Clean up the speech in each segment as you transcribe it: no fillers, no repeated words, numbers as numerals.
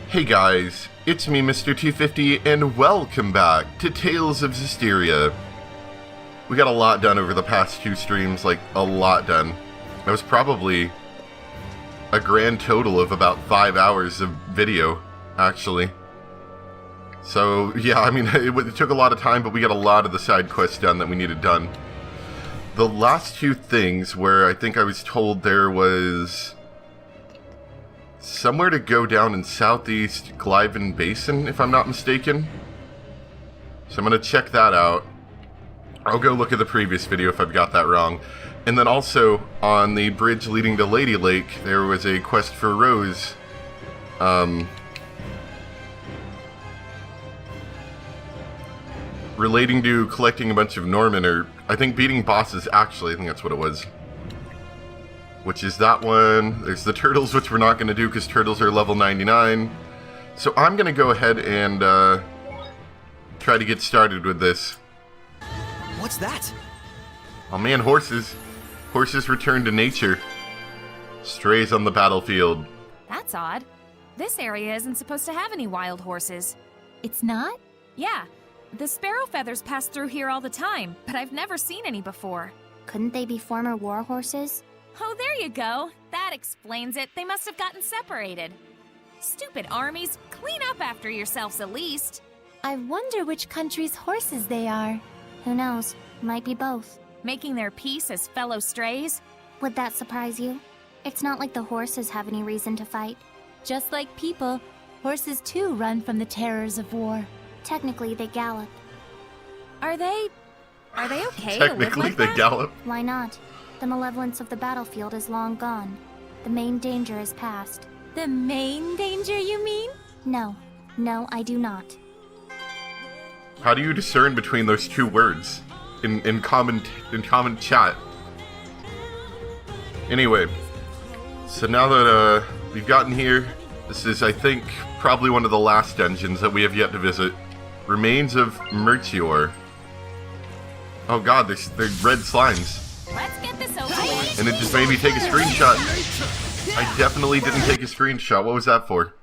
Hey guys, it's me Mr. 250 and welcome back to Tales of Zestiria. We got a lot done over the past two streams, like a lot done. That was probably a grand total of about 5 hours of video, actually. So yeah, I mean, it took a lot of time, but we got a lot of the side quests done that we needed done. The last two things where I think I was told there was somewhere to go down in southeast Glyven Basin, if I'm not mistaken. So I'm going to check that out. I'll go look at the previous video if I've got that wrong. And then also, on the bridge leading to Lady Lake, there was a quest for Rose. Relating to collecting a bunch of Norman, or I think beating bosses, actually, I think that's what it was. Which is that one. There's the turtles, which we're not going to do because turtles are level 99. So I'm going to go ahead and try to get started with this. What's that? Oh man, horses. Horses return to nature. Strays on the battlefield. That's odd. This area isn't supposed to have any wild horses. It's not? Yeah, the sparrow feathers pass through here all the time, but I've never seen any before. Couldn't they be former war horses? Oh, there you go. That explains it. They must have gotten separated. Stupid armies, clean up after yourselves at least. I wonder which country's horses they are. Who knows? Might be both. Making their peace as fellow strays? Would that surprise you? It's not like the horses have any reason to fight. Just like people, horses too run from the terrors of war. Technically, they gallop. Are they okay to live Technically, like they that? gallop. Why not? The malevolence of the battlefield is long gone. The main danger is past. The main danger, you mean? No, I do not. How do you discern between those two words in common chat? Anyway, so now that we've gotten here, this is, I think, probably one of the last dungeons that we have yet to visit. Remains of Mertior. Oh god, there's red slimes. Let's get this over with. And it just made me take a screenshot. I definitely didn't take a screenshot. What was that for?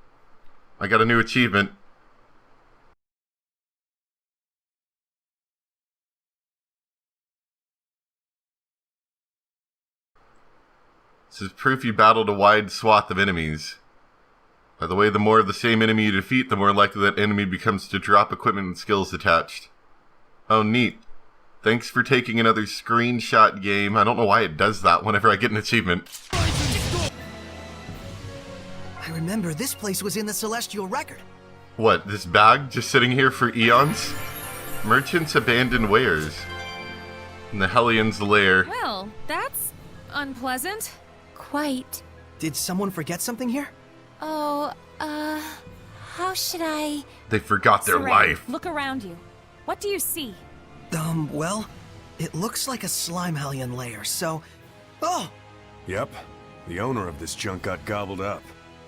I got a new achievement. This is proof you battled a wide swath of enemies. By the way, the more of the same enemy you defeat, the more likely that enemy becomes to drop equipment and skills attached. Oh, neat. Thanks for taking another screenshot, game. I don't know why it does that whenever I get an achievement. I remember this place was in the Celestial Record. What, this bag just sitting here for eons? Merchants' abandoned wares. In the Hellions' lair. Well, that's unpleasant. Quite. Did someone forget something here? Oh, how should I... They forgot their Saray, life. Look around you. What do you see? Well, it looks like a slime hellion lair, so... Oh! Yep. The owner of this junk got gobbled up.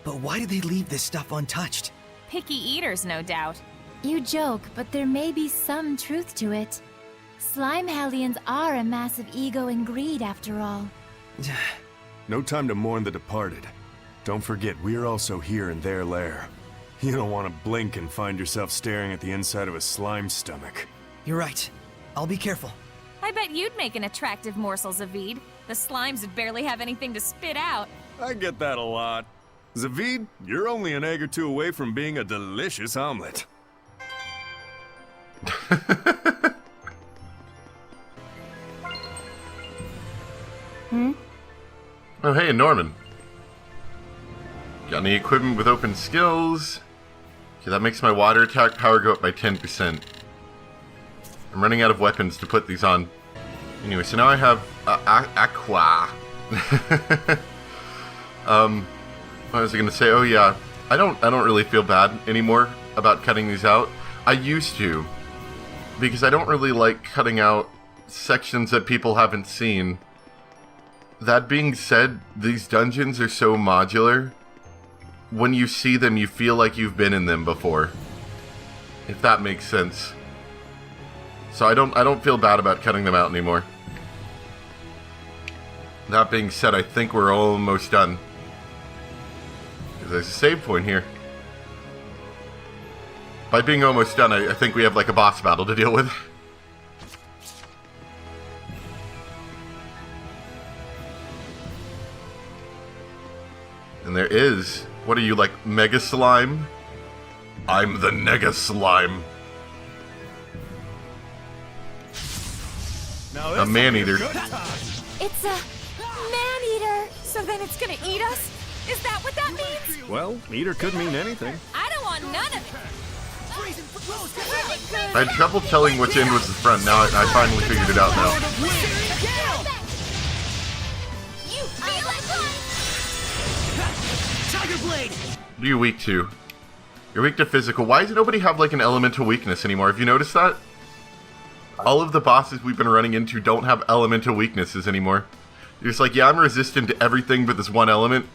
But why did they leave this stuff untouched? Picky eaters, no doubt. You joke, but there may be some truth to it. Slime hellions are a massive ego and greed, after all. No time to mourn the departed. Don't forget, we're also here in their lair. You don't want to blink and find yourself staring at the inside of a slime stomach. You're right. I'll be careful. I bet you'd make an attractive morsel, Zavid. The slimes would barely have anything to spit out. I get that a lot. Zavid, you're only an egg or two away from being a delicious omelet. Oh, hey, Norman. Got any equipment with open skills? Okay, that makes my water attack power go up by 10%. I'm running out of weapons to put these on. Anyway, so now I have aqua. What was I gonna say? Oh yeah, I don't really feel bad anymore about cutting these out. I used to, because I don't really like cutting out sections that people haven't seen. That being said, these dungeons are so modular. When you see them, you feel like you've been in them before. If that makes sense. So I don't feel bad about cutting them out anymore. That being said, I think we're almost done. There's a save point here. By being almost done, I think we have like a boss battle to deal with. And there is... What are you, like, Mega Slime? I'm the Nega Slime. A man-eater. It's a man-eater. So then it's gonna eat us? Is that what that means? Well, eater could mean anything. I don't want none of it. I had trouble telling which end was the front. Now I finally figured it out now. You feel like Tiger Blade! What are you weak to? You're weak to physical. Why does nobody have like an elemental weakness anymore? Have you noticed that? All of the bosses we've been running into don't have elemental weaknesses anymore. You're just like, yeah, I'm resistant to everything but this one element.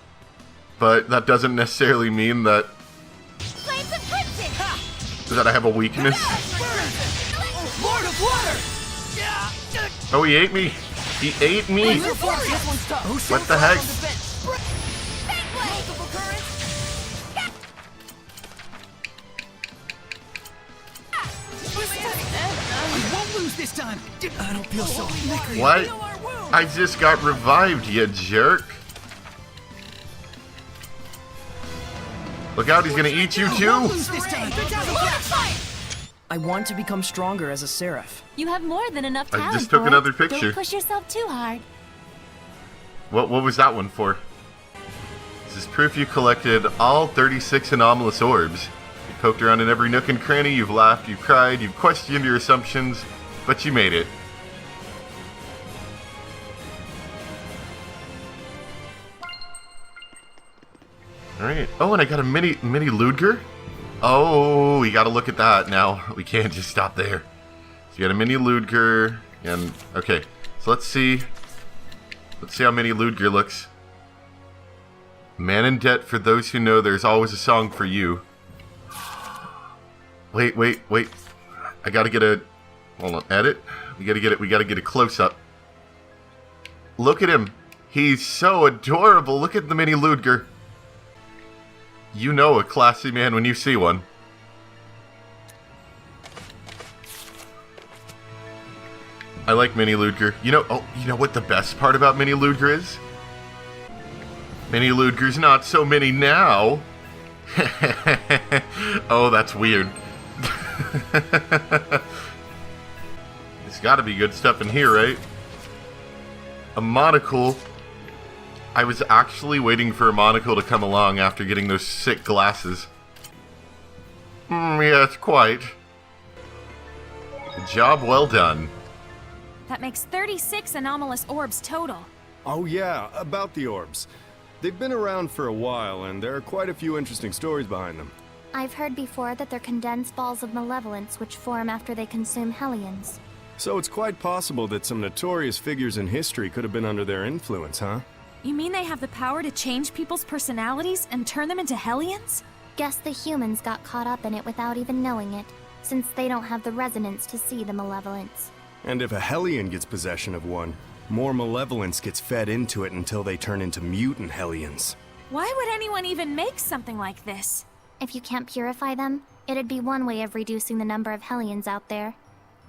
But that doesn't necessarily mean that I have a weakness. Lord of Water! Oh, he ate me! He ate me! What the heck? We won't lose this time! I don't feel so liquory. What? I just got revived, you jerk. Look out, he's gonna eat you too! This time. I want to become stronger as a seraph. You have more than enough I talent just took for another it. picture. Don't push yourself too hard. What was that one for? This is proof you collected all 36 anomalous orbs. You poked around in every nook and cranny, you've laughed, you've cried, you've questioned your assumptions, but you made it. Alright. Oh, and I got a mini Ludger? Oh, we gotta look at that now. We can't just stop there. So you got a mini Ludger, and okay. So let's see how mini Ludger looks. Man in debt, for those who know, there's always a song for you. Wait. I gotta get a... Hold on, edit. We gotta get a close-up. Look at him. He's so adorable. Look at the mini Ludger. You know a classy man when you see one. I like Mini Ludger. You know what the best part about Mini Ludger is? Mini Ludger's not so mini now. Oh, that's weird. There's gotta be good stuff in here, right? A monocle. I was actually waiting for a monocle to come along after getting those sick glasses. Yes, quite. Job well done. That makes 36 anomalous orbs total. Oh yeah, about the orbs. They've been around for a while, and there are quite a few interesting stories behind them. I've heard before that they're condensed balls of malevolence which form after they consume Hellions. So it's quite possible that some notorious figures in history could have been under their influence, huh? You mean they have the power to change people's personalities and turn them into Hellions? Guess the humans got caught up in it without even knowing it, since they don't have the resonance to see the malevolence. And if a Hellion gets possession of one, more malevolence gets fed into it until they turn into mutant Hellions. Why would anyone even make something like this? If you can't purify them, it'd be one way of reducing the number of Hellions out there.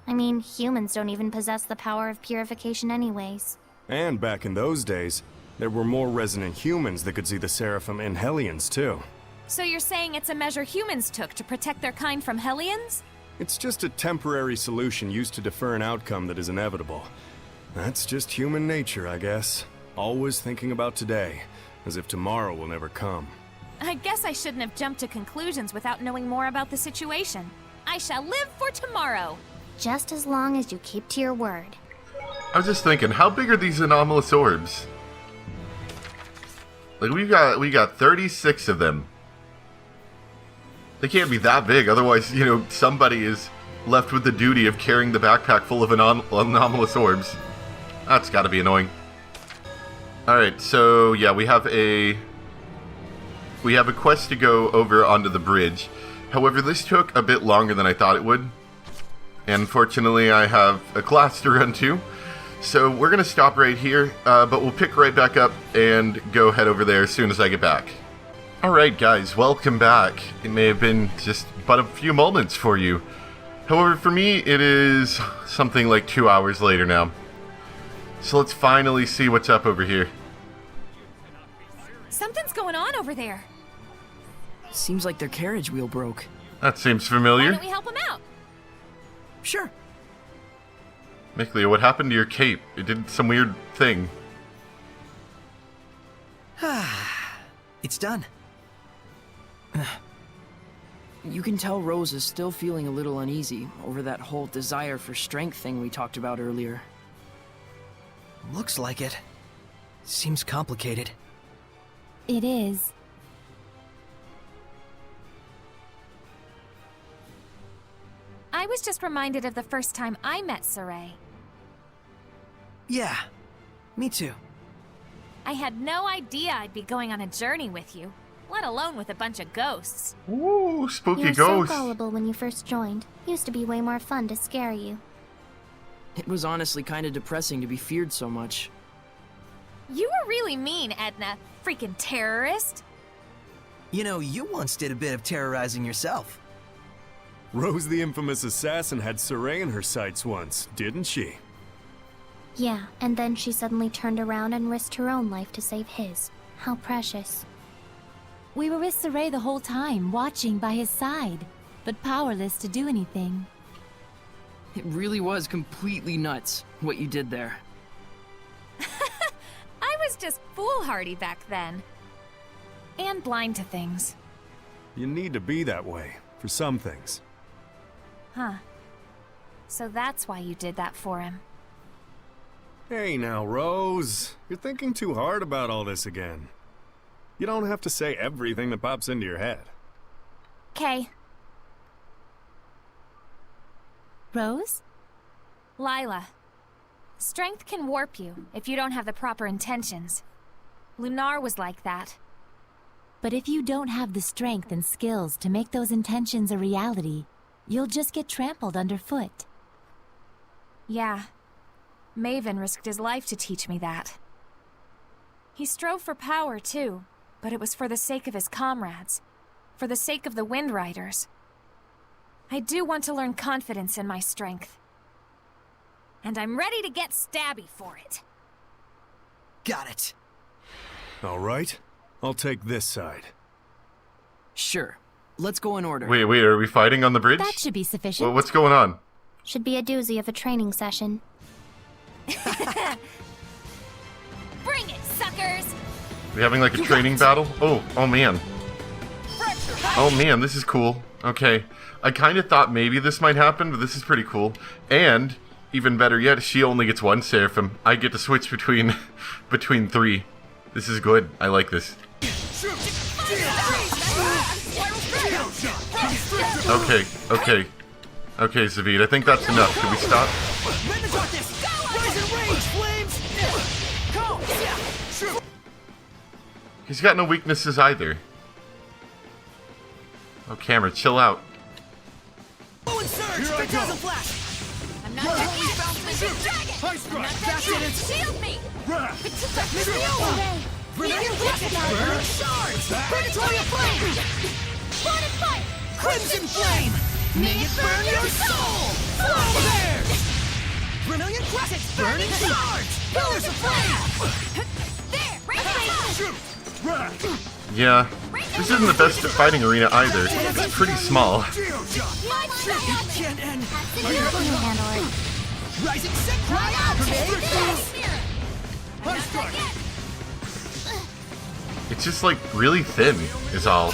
I mean, humans don't even possess the power of purification anyways. And back in those days, there were more resonant humans that could see the Seraphim and Hellions too. So you're saying it's a measure humans took to protect their kind from Hellions? It's just a temporary solution used to defer an outcome that is inevitable. That's just human nature, I guess. Always thinking about today, as if tomorrow will never come. I guess I shouldn't have jumped to conclusions without knowing more about the situation. I shall live for tomorrow. Just as long as you keep to your word. I was just thinking, how big are these anomalous orbs? Like we got 36 of them. They can't be that big, otherwise, somebody is left with the duty of carrying the backpack full of anomalous orbs. That's gotta be annoying. Alright, so yeah, we have a quest to go over onto the bridge. However, this took a bit longer than I thought it would. And unfortunately, I have a class to run to. So we're gonna stop right here, but we'll pick right back up and go head over there as soon as I get back. Alright guys, welcome back. It may have been just but a few moments for you. However, for me, it is something like 2 hours later now. So let's finally see what's up over here. Something's going on over there. Seems like their carriage wheel broke. That seems Why familiar. don't we help him out? Sure. Miklia, what happened to your cape? It did some weird thing. It's done. You can tell Rose is still feeling a little uneasy over that whole desire for strength thing we talked about earlier. Looks like it. Seems complicated. It is. I was just reminded of the first time I met Saray. Yeah, me too. I had no idea I'd be going on a journey with you, let alone with a bunch of ghosts. Ooh, spooky You were ghost. so gullible when you first joined. Used to be way more fun to scare you. It was honestly kind of depressing to be feared so much. You were really mean, Edna. Freaking terrorist. You know, you once did a bit of terrorizing yourself. Rose the infamous assassin had Saray in her sights once, didn't she? Yeah, and then she suddenly turned around and risked her own life to save his. How precious. We were with Saray the whole time, watching by his side, but powerless to do anything. It really was completely nuts, what you did there. I was just foolhardy back then. And blind to things. You need to be that way, for some things. Huh. So that's why you did that for him. Hey now, Rose. You're thinking too hard about all this again. You don't have to say everything that pops into your head. Okay. Rose? Lila. Strength can warp you if you don't have the proper intentions. Lunar was like that. But if you don't have the strength and skills to make those intentions a reality, you'll just get trampled underfoot. Yeah. Maven risked his life to teach me that. He strove for power, too, but it was for the sake of his comrades. For the sake of the Wind Riders. I do want to learn confidence in my strength. And I'm ready to get stabby for it. Got it. All right, I'll take this side. Sure. Let's go in order. Wait, are we fighting on the bridge? That should be sufficient. What's going on? Should be a doozy of a training session. Bring it, suckers! We having like a training battle? Oh man. Oh man, this is cool. Okay. I kind of thought maybe this might happen, but this is pretty cool. And, even better yet, she only gets one Seraphim. I get to switch between three. This is good. I like this. Okay, Zavid, I think that's enough. Should we stop? He's got no weaknesses either. Oh, camera, chill out. I'm not done yet! Sleeping dragon! I'm not done yet! Shield me! Predatory flame! Spotted fire! Crimson flame! May it burn your soul! Flow there! Brilliant crescent! Burning shards! Pillars of flame! There! Right there! Yeah, this isn't the best fighting arena either. It's pretty small. Can't end. You can handle it. Rising set, cry out! It's just like really thin is all.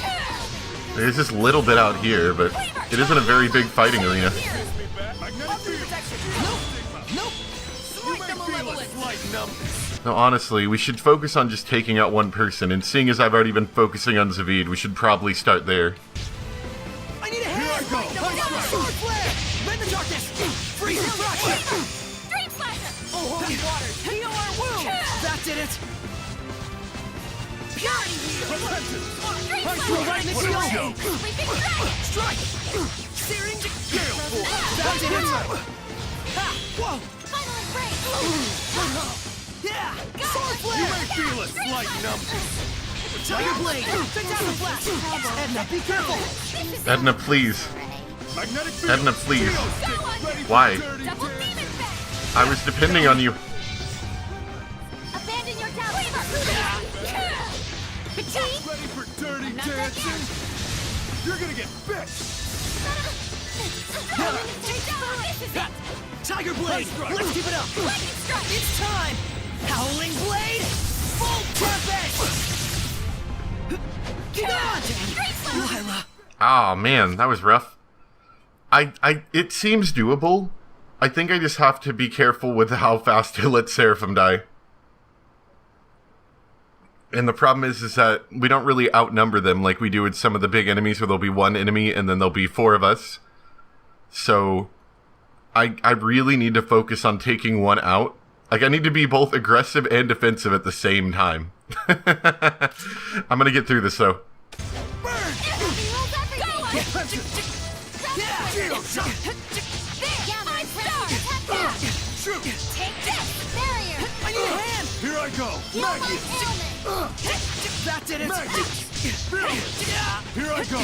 There's this little bit out here, but it isn't a very big fighting arena. No, honestly, we should focus on just taking out one person, and seeing as I've already been focusing on Zavid, we should probably start there. I need a hand! Sword flare! Bend the darkness! Freeze and crush! Dream Slasher! Oh, holy water! Heal our wound! That did it! Purity Heal! Dream We're right in the Slasher! shield! Sleeping Dragon! Strike! Searing Gale Force! That did it! Ha! Whoa! Final Embrace! Yeah! Sword flare! You may feel a slight numbness! Tiger Blade! Fatal Flash! Edna, be careful! Edna, please. Magnetic field. Edna, please. Ready for Why? dirty Double dancing. demon fist! I was depending on you. Abandon your doubts! Fatigue! Ready for dirty not done dancing? You're gonna get bit. This is it! Tiger Blade! Let's keep it up! Lightning strike! It's time! Howling Blade! Full Tempest! Get on! Great fun! Lila! Oh man, that was rough. It seems doable. I think I just have to be careful with how fast I let Seraphim die. And the problem is that we don't really outnumber them like we do with some of the big enemies where there'll be one enemy and then there'll be 4 of us. So, I really need to focus on taking one out. Like, I need to be both aggressive and defensive at the same time. I'm gonna get through this, though. I need a hand! Here I go. Magnet. That did it! Here I go.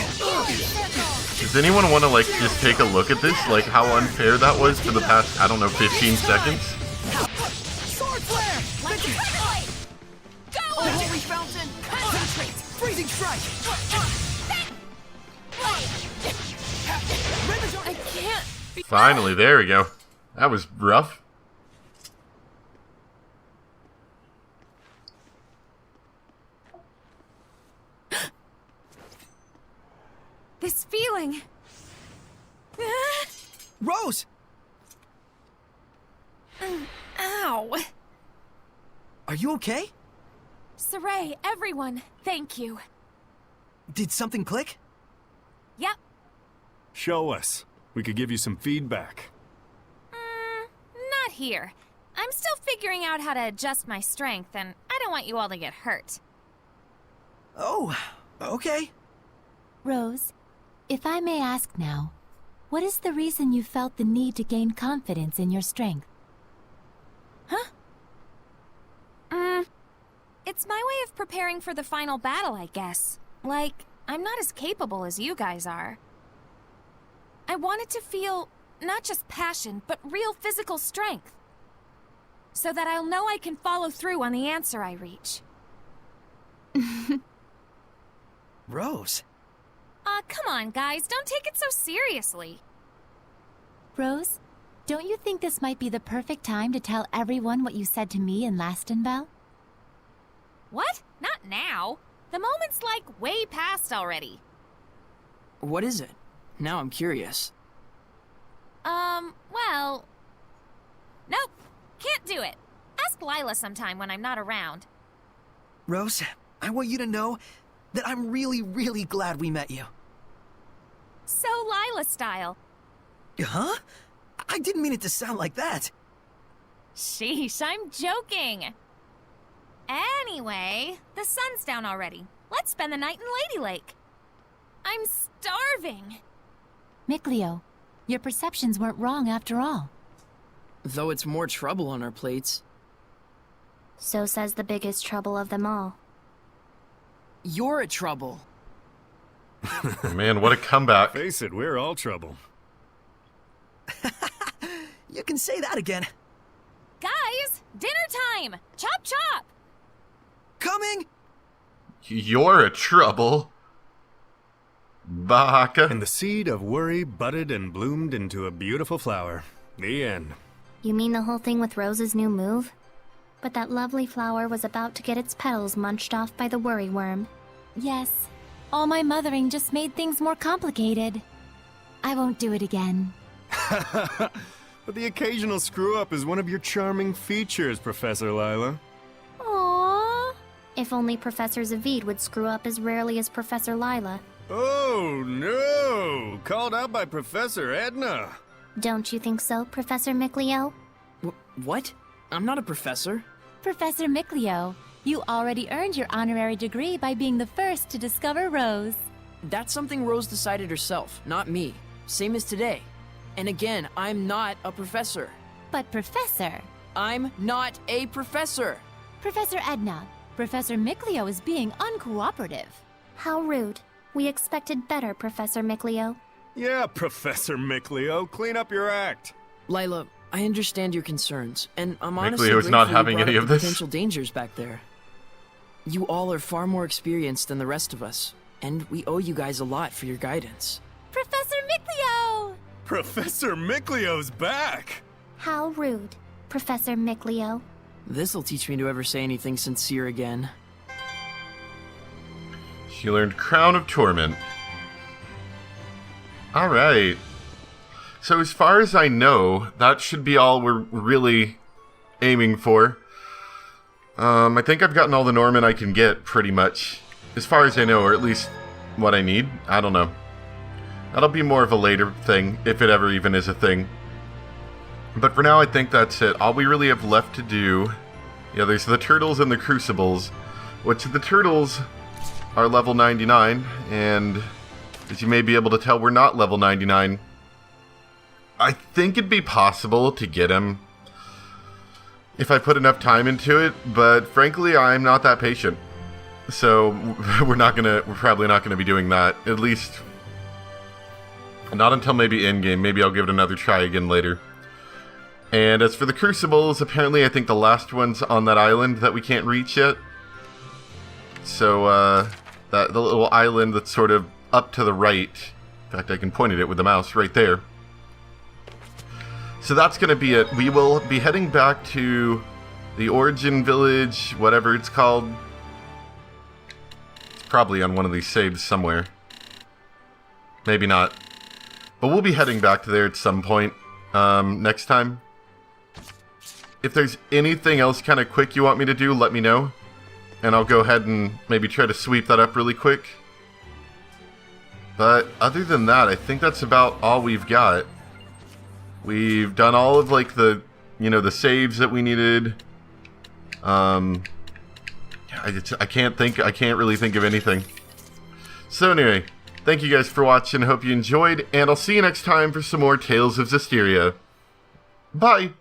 Does anyone want to, like, just take a look at this? Like, how unfair that was for the past, I don't know, 15 seconds? Sword Flare! Go! Oh, Holy Fountain! Concentrate! Freezing Strike! I can't. Finally, there we go. That was rough. This feeling. Rose! Ow. Are you okay? Saray, everyone, thank you. Did something click? Yep. Show us. We could give you some feedback. Not here. I'm still figuring out how to adjust my strength, and I don't want you all to get hurt. Oh, okay. Rose, if I may ask now, what is the reason you felt the need to gain confidence in your strength? It's my way of preparing for the final battle, I guess. Like, I'm not as capable as you guys are. I wanted to feel not just passion, but real physical strength. So that I'll know I can follow through on the answer I reach. Rose. Come on, guys, don't take it so seriously. Rose, don't you think this might be the perfect time to tell everyone what you said to me in Lastenbell? What? Not now. The moment's like way past already. What is it? Now I'm curious. Well... Nope. Can't do it. Ask Lila sometime when I'm not around. Rose, I want you to know that I'm really, really glad we met you. So Lila style. Huh? I didn't mean it to sound like that. Sheesh, I'm joking. Anyway, the sun's down already. Let's spend the night in Lady Lake. I'm starving. Mikleo, your perceptions weren't wrong after all. Though it's more trouble on our plates. So says the biggest trouble of them all. You're a trouble. Man, what a comeback. Face it, we're all trouble. You can say that again. Guys, dinner time! Chop chop! Coming! You're a trouble. Baka. And the seed of worry budded and bloomed into a beautiful flower. The end. You mean the whole thing with Rose's new move? But that lovely flower was about to get its petals munched off by the worry worm. Yes, all my mothering just made things more complicated. I won't do it again. But the occasional screw-up is one of your charming features, Professor Lila. Aww. If only Professor Zavid would screw up as rarely as Professor Lila. Oh, no! Called out by Professor Edna. Don't you think so, Professor Mikleo? What? I'm not a professor. Professor Mikleo, you already earned your honorary degree by being the first to discover Rose. That's something Rose decided herself, not me. Same as today. And again, I'm not a professor. But Professor, I'm not a professor. Professor Edna, Professor Miclio is being uncooperative. How rude. We expected better, Professor Miclio. Yeah, Professor Miclio, clean up your act. Lila, I understand your concerns, and I'm honestly Miclio is grateful not you having brought any up of the this. potential dangers back there. You all are far more experienced than the rest of us, and we owe you guys a lot for your guidance. Professor Miclio! Professor Miclio's back! How rude, Professor Miclio. This'll teach me to ever say anything sincere again. She learned Crown of Torment. Alright. So as far as I know, that should be all we're really aiming for. I think I've gotten all the Norman I can get, pretty much. As far as I know, or at least what I need. I don't know. That'll be more of a later thing, if it ever even is a thing. But for now, I think that's it. All we really have left to do... Yeah, there's the turtles and the crucibles. Which the turtles are level 99, and as you may be able to tell, we're not level 99. I think it'd be possible to get him if I put enough time into it, but frankly, I'm not that patient. So we're probably not gonna be doing that. At least not until maybe in-game. Maybe I'll give it another try again later. And as for the crucibles, apparently I think the last one's on that island that we can't reach yet. So the little island that's sort of up to the right. In fact, I can point at it with the mouse right there. So that's going to be it. We will be heading back to the Origin Village, whatever it's called. It's probably on one of these saves somewhere. Maybe not. But we'll be heading back to there at some point next time. If there's anything else kind of quick you want me to do, let me know. And I'll go ahead and maybe try to sweep that up really quick. But other than that, I think that's about all we've got. We've done all of like the saves that we needed. I can't really think of anything. So anyway, thank you guys for watching. Hope you enjoyed, and I'll see you next time for some more Tales of Zestiria. Bye!